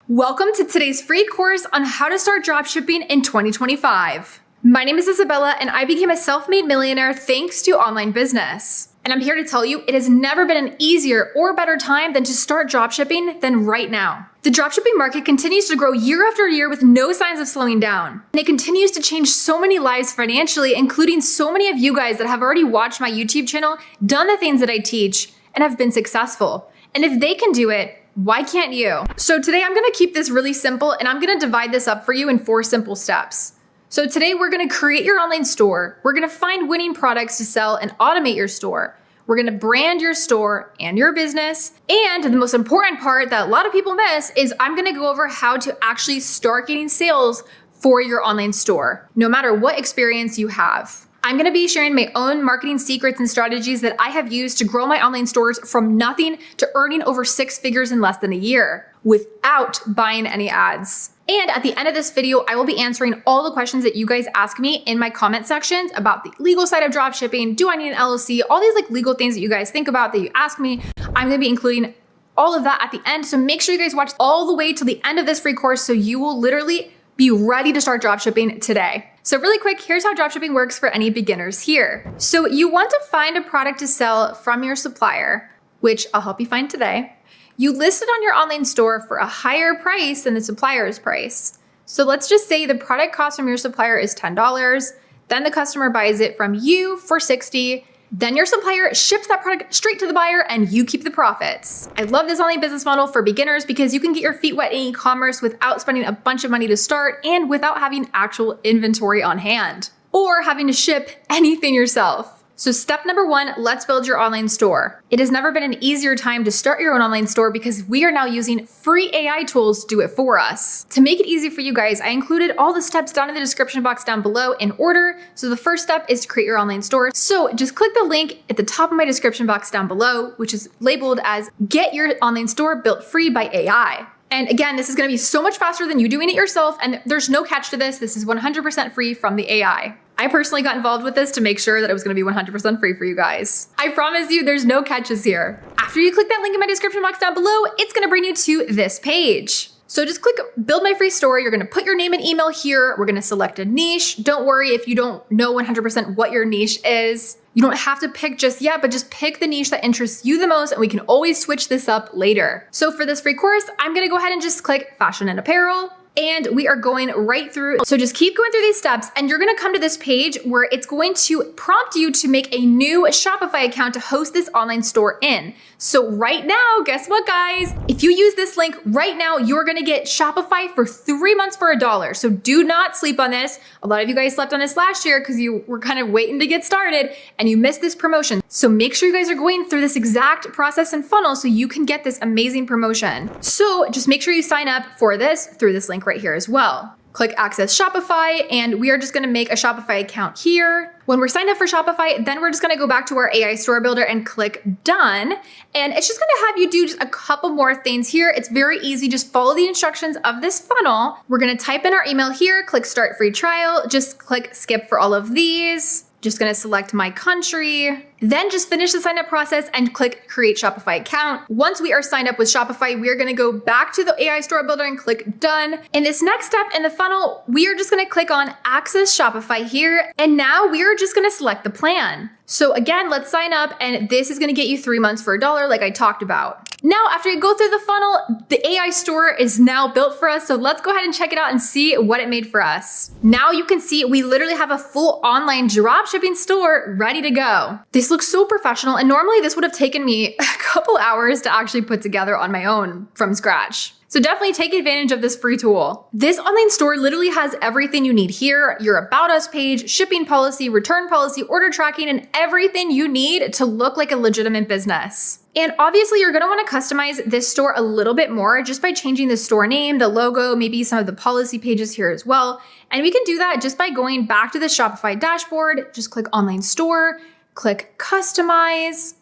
Welcome to today's free course on how to start dropshipping in 2025. My name is Isabella and I became a self-made millionaire thanks to online business. And I'm here to tell you it has never been an easier or better time than to start dropshipping than right now. The dropshipping market continues to grow year after year with no signs of slowing down. And it continues to change so many lives financially, including so many of you guys that have already watched my YouTube channel, done the things that I teach, and have been successful. And if they can do it, why can't you? So today I'm gonna keep this really simple and I'm gonna divide this up for you in 4 simple steps. So today we're gonna create your online store. We're gonna find winning products to sell and automate your store. We're gonna brand your store and your business. And the most important part that a lot of people miss is I'm gonna go over how to actually start getting sales for your online store, no matter what experience you have. I'm gonna be sharing my own marketing secrets and strategies that I have used to grow my online stores from nothing to earning over 6 figures in less than a year without buying any ads. And at the end of this video, I will be answering all the questions that you guys ask me in my comment sections about the legal side of dropshipping. Do I need an LLC? All these legal things that you guys think about that you ask me. I'm gonna be including all of that at the end. So make sure you guys watch all the way till the end of this free course so you will literally be ready to start dropshipping today. So really quick, here's how dropshipping works for any beginners here. So you want to find a product to sell from your supplier, which I'll help you find today. You list it on your online store for a higher price than the supplier's price. So let's just say the product cost from your supplier is $10, then the customer buys it from you for $60, then your supplier ships that product straight to the buyer and you keep the profits. I love this online business model for beginners because you can get your feet wet in e-commerce without spending a bunch of money to start and without having actual inventory on hand or having to ship anything yourself. So step number 1, let's build your online store. It has never been an easier time to start your own online store because we are now using free AI tools to do it for us. To make it easy for you guys, I included all the steps down in the description box down below in order. So the first step is to create your online store. So just click the link at the top of my description box down below, which is labeled as Get Your Online Store Built Free by AI. And again, this is gonna be so much faster than you doing it yourself, and there's no catch to this. This is 100% free from the AI. I personally got involved with this to make sure that it was gonna be 100% free for you guys. I promise you there's no catches here. After you click that link in my description box down below, it's gonna bring you to this page. So just click Build My Free Store. You're gonna put your name and email here. We're gonna select a niche. Don't worry if you don't know 100% what your niche is. You don't have to pick just yet, but just pick the niche that interests you the most and we can always switch this up later. So for this free course, I'm gonna go ahead and just click Fashion and Apparel. And we are going right through. So just keep going through these steps and you're gonna come to this page where it's going to prompt you to make a new Shopify account to host this online store in. So right now, guess what guys? If you use this link right now, you're gonna get Shopify for 3 months for $1. So do not sleep on this. A lot of you guys slept on this last year because you were kind of waiting to get started and you missed this promotion. So make sure you guys are going through this exact process and funnel so you can get this amazing promotion. So just make sure you sign up for this through this link right here as well. Click Access Shopify, and we are just gonna make a Shopify account here. When we're signed up for Shopify, then we're just gonna go back to our AI store builder and click Done. And it's just gonna have you do just a couple more things here. It's very easy, just follow the instructions of this funnel. We're gonna type in our email here, click Start Free Trial, just click Skip for all of these. Just gonna select my country, then just finish the sign up process and click Create Shopify Account. Once we are signed up with Shopify, we are gonna go back to the AI store builder and click Done. In this next step in the funnel, we are just gonna click on Access Shopify here. And now we are just gonna select the plan. So again, let's sign up and this is gonna get you 3 months for $1 like I talked about. Now, after you go through the funnel, the AI store is now built for us. So let's go ahead and check it out and see what it made for us. Now you can see we literally have a full online dropshipping store ready to go. This looks so professional. And normally this would have taken me a couple hours to actually put together on my own from scratch. So definitely take advantage of this free tool. This online store literally has everything you need here. Your About Us page, shipping policy, return policy, order tracking, and everything you need to look like a legitimate business. And obviously you're gonna wanna customize this store a little bit more just by changing the store name, the logo, maybe some of the policy pages here as well. And we can do that just by going back to the Shopify dashboard, just click Online Store, click Customize.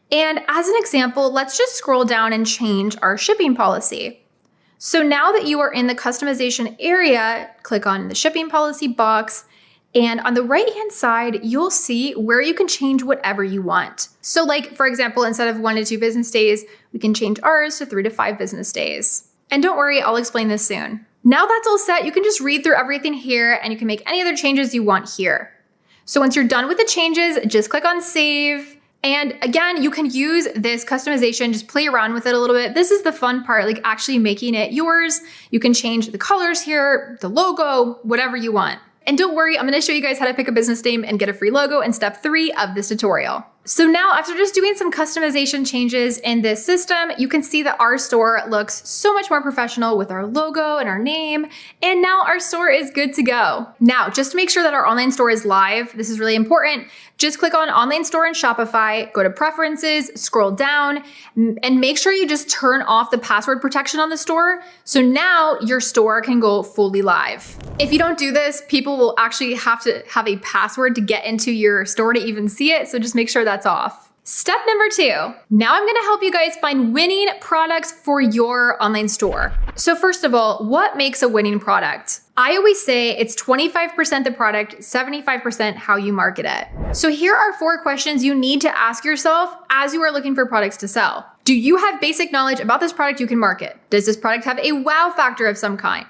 And as an example, let's just scroll down and change our shipping policy. So now that you are in the customization area, click on the shipping policy box, and on the right-hand side, you'll see where you can change whatever you want. So like, for example, instead of 1 to 2 business days, we can change ours to 3 to 5 business days. And don't worry, I'll explain this soon. Now that's all set, you can just read through everything here and you can make any other changes you want here. So once you're done with the changes, just click on save. And again, you can use this customization, just play around with it a little bit. This is the fun part, like actually making it yours. You can change the colors here, the logo, whatever you want. And don't worry, I'm gonna show you guys how to pick a business name and get a free logo in step 3 of this tutorial. So now after just doing some customization changes in this system, you can see that our store looks so much more professional with our logo and our name. And now our store is good to go. Now, just to make sure that our online store is live, this is really important. Just click on online store in Shopify, go to preferences, scroll down, and make sure you just turn off the password protection on the store. So now your store can go fully live. If you don't do this, people will actually have to have a password to get into your store to even see it. So just make sure that's off. Step number 2. Now I'm gonna help you guys find winning products for your online store. So first of all, what makes a winning product? I always say it's 25% the product, 75% how you market it. So here are 4 questions you need to ask yourself as you are looking for products to sell. Do you have basic knowledge about this product you can market? Does this product have a wow factor of some kind?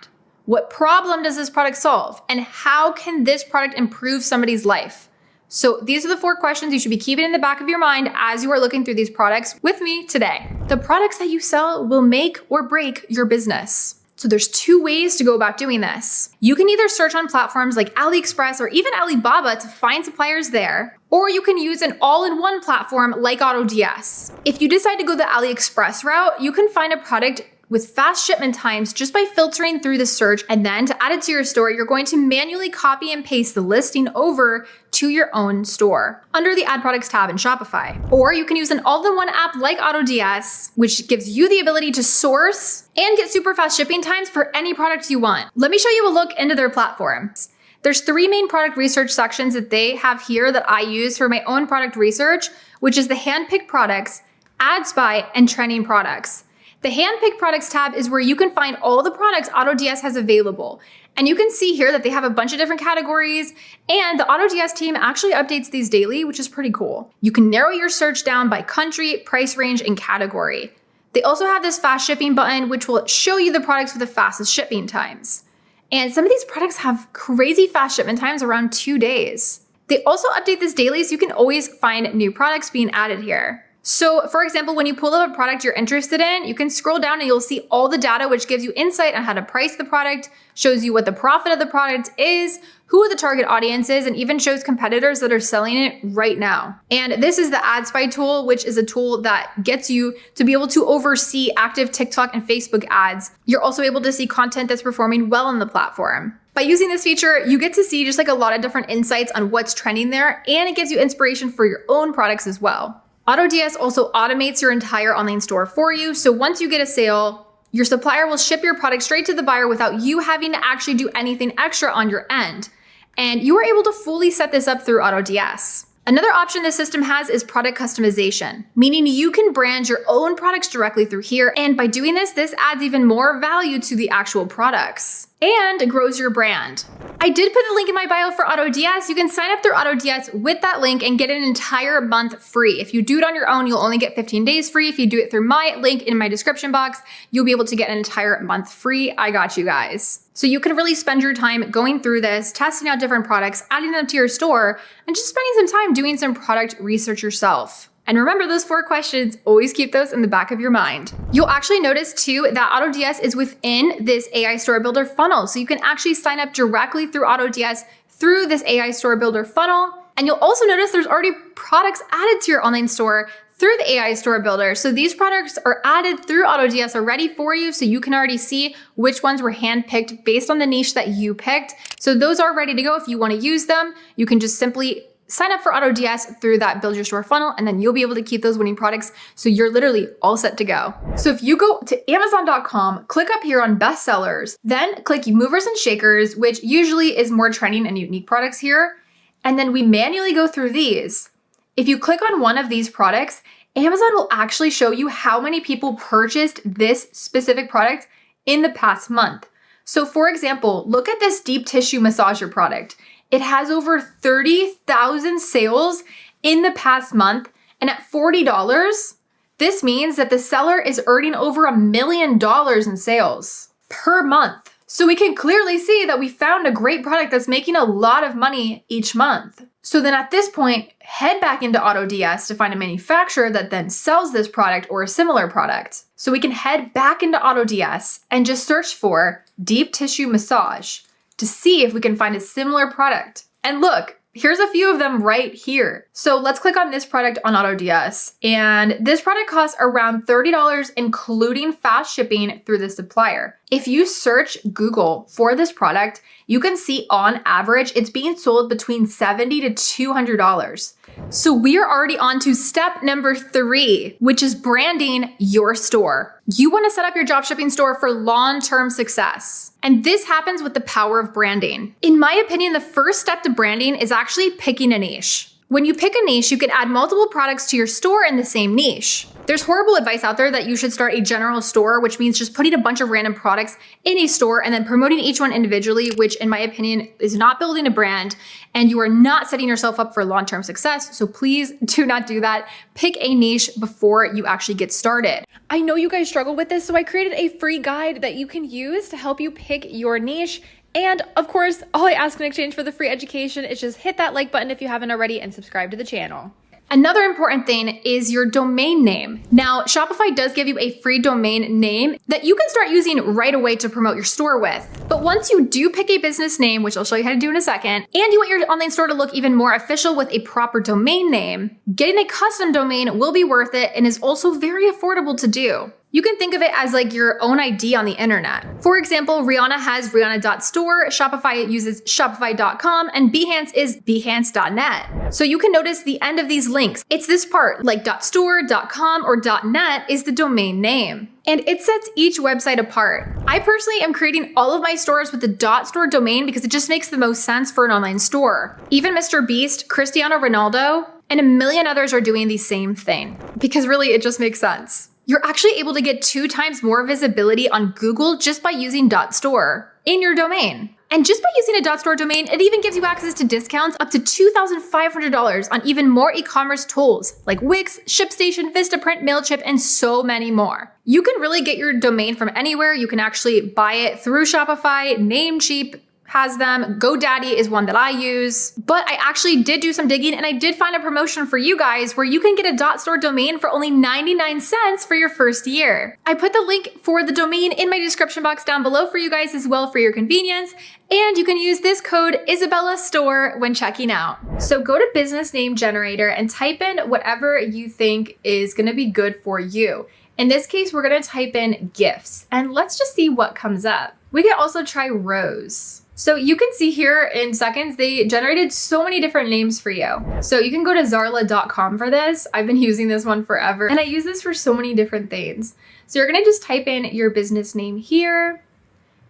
What problem does this product solve? And how can this product improve somebody's life? So these are the 4 questions you should be keeping in the back of your mind as you are looking through these products with me today. The products that you sell will make or break your business. So there's 2 ways to go about doing this. You can either search on platforms like AliExpress or even Alibaba to find suppliers there, or you can use an all-in-one platform like AutoDS. If you decide to go the AliExpress route, you can find a product with fast shipment times just by filtering through the search, and then to add it to your store, you're going to manually copy and paste the listing over to your own store under the Add Products tab in Shopify. Or you can use an all-in-one app like AutoDS, which gives you the ability to source and get super fast shipping times for any product you want. Let me show you a look into their platforms. There's 3 main product research sections that they have here that I use for my own product research, which is the handpicked products, Ad Spy, and trending products. The handpicked products tab is where you can find all the products AutoDS has available. And you can see here that they have a bunch of different categories, and the AutoDS team actually updates these daily, which is pretty cool. You can narrow your search down by country, price range, and category. They also have this fast shipping button, which will show you the products with the fastest shipping times. And some of these products have crazy fast shipment times around 2 days. They also update this daily, so you can always find new products being added here. So for example, when you pull up a product you're interested in, you can scroll down and you'll see all the data, which gives you insight on how to price the product, shows you what the profit of the product is, who the target audience is, and even shows competitors that are selling it right now. And this is the Ad Spy tool, which is a tool that gets you to be able to oversee active TikTok and Facebook ads. You're also able to see content that's performing well on the platform. By using this feature, you get to see just like a lot of different insights on what's trending there, and it gives you inspiration for your own products as well. AutoDS also automates your entire online store for you. So once you get a sale, your supplier will ship your product straight to the buyer without you having to actually do anything extra on your end. And you are able to fully set this up through AutoDS. Another option this system has is product customization, meaning you can brand your own products directly through here. And by doing this, this adds even more value to the actual products and grows your brand. I did put the link in my bio for AutoDS. You can sign up through AutoDS with that link and get an entire month free. If you do it on your own, you'll only get 15 days free. If you do it through my link in my description box, you'll be able to get an entire month free. I got you guys. So you can really spend your time going through this, testing out different products, adding them to your store, and just spending some time doing some product research yourself. And remember those 4 questions, always keep those in the back of your mind. You'll actually notice too that AutoDS is within this AI Store Builder funnel. So you can actually sign up directly through AutoDS through this AI Store Builder funnel. And you'll also notice there's already products added to your online store through the AI Store Builder. So these products are added through AutoDS already for you, so you can already see which ones were handpicked based on the niche that you picked. So those are ready to go. If you want to use them, you can just simply sign up for AutoDS through that Build Your Store funnel, and then you'll be able to keep those winning products. So you're literally all set to go. So if you go to Amazon.com, click up here on bestsellers, then click movers and shakers, which usually is more trending and unique products here. And then we manually go through these. If you click on one of these products, Amazon will actually show you how many people purchased this specific product in the past month. So for example, look at this deep tissue massager product. It has over 30,000 sales in the past month, and at $40, This means that the seller is earning over $1 million in sales per month. So we can clearly see that we found a great product that's making a lot of money each month. So then at this point, head back into AutoDS to find a manufacturer that then sells this product or a similar product. So we can head back into AutoDS and just search for deep tissue massage to see if we can find a similar product. And look, here's a few of them right here. So let's click on this product on AutoDS. And this product costs around $30, including fast shipping through the supplier. If you search Google for this product, you can see on average, it's being sold between $70 to $200. So we are already on to step number 3, which is branding your store. You want to set up your dropshipping store for long-term success. And this happens with the power of branding. In my opinion, the first step to branding is actually picking a niche. When you pick a niche, you can add multiple products to your store in the same niche. There's horrible advice out there that you should start a general store, which means just putting a bunch of random products in a store and then promoting each one individually, which in my opinion is not building a brand and you are not setting yourself up for long-term success. So please do not do that. Pick a niche before you actually get started. I know you guys struggle with this, so I created a free guide that you can use to help you pick your niche. And of course, all I ask in exchange for the free education is just hit that like button if you haven't already and subscribe to the channel. Another important thing is your domain name. Now, Shopify does give you a free domain name that you can start using right away to promote your store with. But once you do pick a business name, which I'll show you how to do in a second, and you want your online store to look even more official with a proper domain name, getting a custom domain will be worth it and is also very affordable to do. You can think of it as like your own ID on the internet. For example, Rihanna has Rihanna.store, Shopify uses Shopify.com, and Behance is Behance.net. So you can notice the end of these links. It's this part, like .store, .com, or .net is the domain name. And it sets each website apart. I personally am creating all of my stores with the .store domain because it just makes the most sense for an online store. Even Mr. Beast, Cristiano Ronaldo, and a million others are doing the same thing because really it just makes sense. You're actually able to get 2 times more visibility on Google just by using .store in your domain. And just by using a .store domain, it even gives you access to discounts up to $2,500 on even more e-commerce tools like Wix, ShipStation, Vistaprint, MailChimp, and so many more. You can really get your domain from anywhere. You can actually buy it through Shopify, Namecheap has them. GoDaddy is one that I use. But I actually did do some digging and I did find a promotion for you guys where you can get a .store domain for only 99 cents for your first year. I put the link for the domain in my description box down below for you guys as well for your convenience. And you can use this code IsabellaStore when checking out. So go to Business Name Generator and type in whatever you think is gonna be good for you. In this case, we're gonna type in gifts and let's just see what comes up. We can also try rose. So you can see here in seconds, they generated so many different names for you. So you can go to Zarla.com for this. I've been using this one forever and I use this for so many different things. So you're gonna just type in your business name here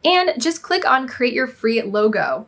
and just click on create your free logo.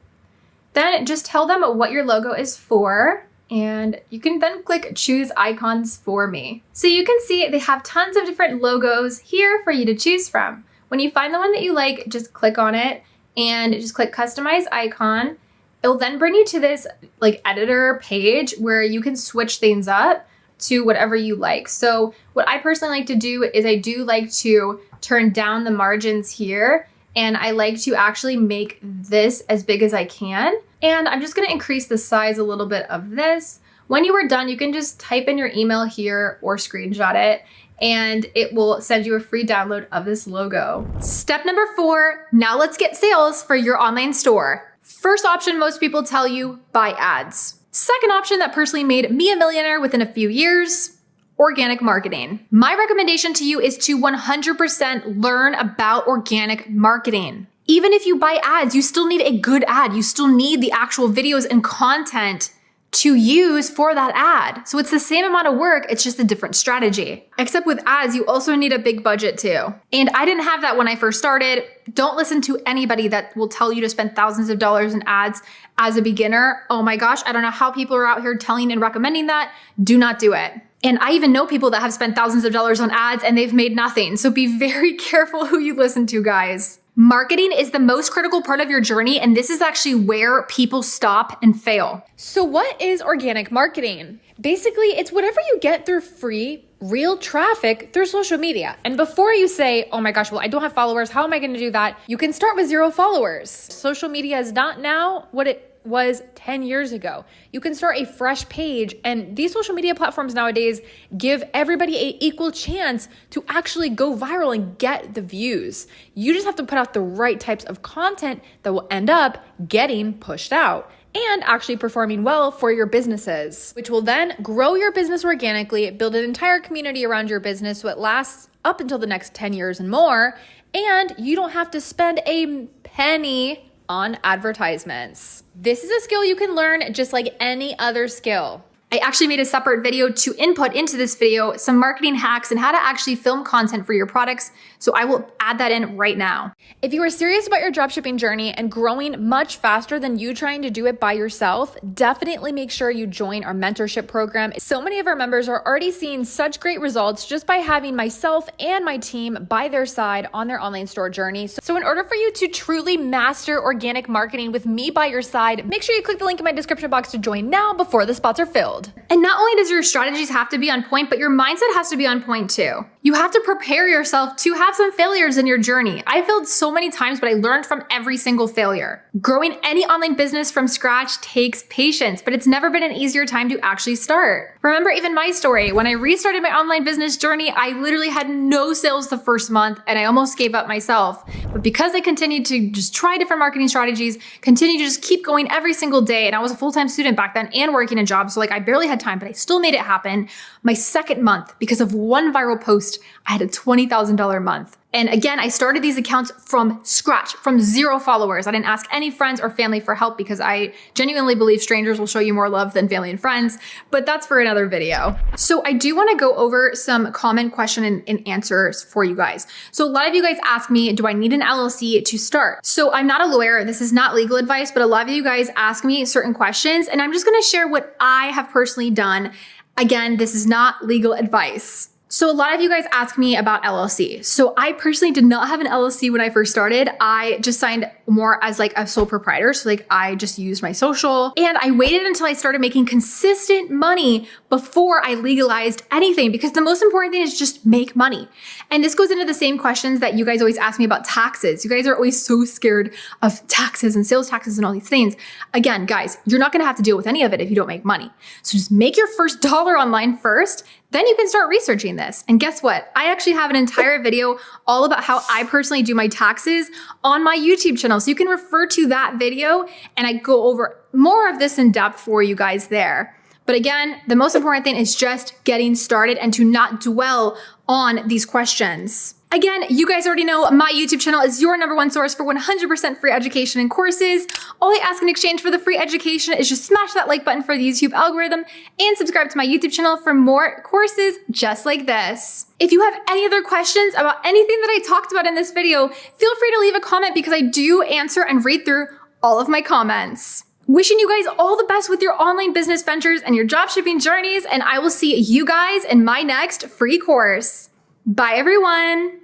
Then just tell them what your logo is for and you can then click choose icons for me. So you can see they have tons of different logos here for you to choose from. When you find the one that you like, just click on it and just click customize icon. It'll then bring you to this like editor page where you can switch things up to whatever you like. So what I personally like to do is I do like to turn down the margins here and I like to actually make this as big as I can. And I'm just gonna increase the size a little bit of this. When you are done, you can just type in your email here or screenshot it and it will send you a free download of this logo. Step number 4, now let's get sales for your online store. First option, most people tell you, buy ads. Second option that personally made me a millionaire within a few years, organic marketing. My recommendation to you is to 100% learn about organic marketing. Even if you buy ads, you still need a good ad. You still need the actual videos and content to use for that ad. So it's the same amount of work, it's just a different strategy. Except with ads, you also need a big budget too. And I didn't have that when I first started. Don't listen to anybody that will tell you to spend thousands of dollars in ads as a beginner. Oh my gosh, I don't know how people are out here telling and recommending that. Do not do it. And I even know people that have spent thousands of dollars on ads and they've made nothing. So be very careful who you listen to, guys. Marketing is the most critical part of your journey, and this is actually where people stop and fail. So what is organic marketing? Basically, it's whatever you get through free, real traffic through social media. And before you say, oh my gosh, well, I don't have followers, how am I going to do that? You can start with 0 followers. Social media is not now what it was 10 years ago. You can start a fresh page, and these social media platforms nowadays give everybody an equal chance to actually go viral and get the views. You just have to put out the right types of content that will end up getting pushed out and actually performing well for your businesses, which will then grow your business organically, build an entire community around your business so it lasts up until the next 10 years and more, and you don't have to spend a penny on advertisements. This is a skill you can learn just like any other skill. I actually made a separate video to input into this video some marketing hacks and how to actually film content for your products. So I will add that in right now. If you are serious about your dropshipping journey and growing much faster than you trying to do it by yourself, definitely make sure you join our mentorship program. So many of our members are already seeing such great results just by having myself and my team by their side on their online store journey. So in order for you to truly master organic marketing with me by your side, make sure you click the link in my description box to join now before the spots are filled. And not only does your strategies have to be on point, but your mindset has to be on point too. You have to prepare yourself to have some failures in your journey. I failed so many times, but I learned from every single failure. Growing any online business from scratch takes patience, but it's never been an easier time to actually start. Remember even my story. When I restarted my online business journey, I literally had no sales the first month and I almost gave up myself. But because I continued to just try different marketing strategies, continue to just keep going every single day, and I was a full-time student back then and working a job, so like I barely had time, but I still made it happen. My second month, because of one viral post, I had a $20,000 month. And again, I started these accounts from scratch, from 0 followers. I didn't ask any friends or family for help because I genuinely believe strangers will show you more love than family and friends, but that's for another video. So I do want to go over some common question and answers for you guys. So a lot of you guys ask me, do I need an LLC to start? So I'm not a lawyer. This is not legal advice, but a lot of you guys ask me certain questions, and I'm just going to share what I have personally done. Again, this is not legal advice. So a lot of you guys ask me about LLC. So I personally did not have an LLC when I first started. I just signed more as like a sole proprietor. So like I just used my social, and I waited until I started making consistent money before I legalized anything, because the most important thing is just make money. And this goes into the same questions that you guys always ask me about taxes. You guys are always so scared of taxes and sales taxes and all these things. Again, guys, you're not going to have to deal with any of it if you don't make money. So just make your first dollar online first. Then you can start researching this. And guess what? I actually have an entire video all about how I personally do my taxes on my YouTube channel. So you can refer to that video, and I go over more of this in depth for you guys there. But again, the most important thing is just getting started and to not dwell on these questions. Again, you guys already know my YouTube channel is your #1 source for 100% free education and courses. All I ask in exchange for the free education is just smash that like button for the YouTube algorithm and subscribe to my YouTube channel for more courses just like this. If you have any other questions about anything that I talked about in this video, feel free to leave a comment because I do answer and read through all of my comments. Wishing you guys all the best with your online business ventures and your dropshipping journeys, and I will see you guys in my next free course. Bye everyone.